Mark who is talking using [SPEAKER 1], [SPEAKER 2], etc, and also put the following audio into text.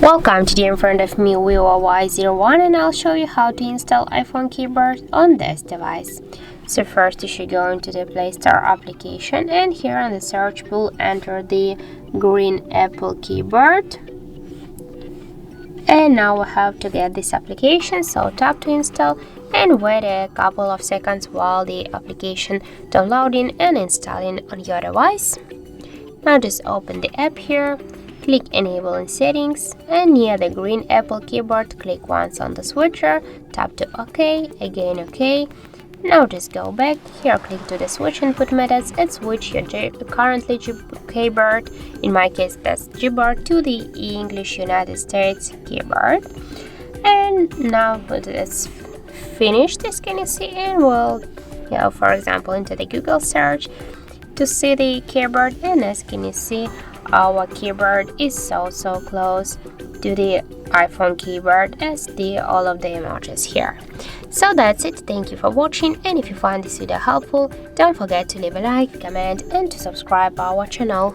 [SPEAKER 1] Welcome, today in front of me Vivo Y01 and I'll show you how to install iPhone keyboard on this device. So first you should go into the Play Store application and here on the search pool enter the green Apple keyboard. And now we have to get this application, so tap to install and wait a couple of seconds while the application downloading and installing on your device. Now just open the app here. Click Enable in Settings and near the green Apple keyboard, click once on the switcher, tap to OK, again OK. Now just go back, here click to the switch input methods and switch your currently keyboard, in my case that's Gboard, to the English United States keyboard. And now let's finish this, can you see, and we'll for example into the Google search to see the keyboard, and as can you see our keyboard is so close to the iPhone keyboard as all of the emojis here. So that's it, thank you for watching, and if you find this video helpful, don't forget to leave a like, comment and to subscribe our channel.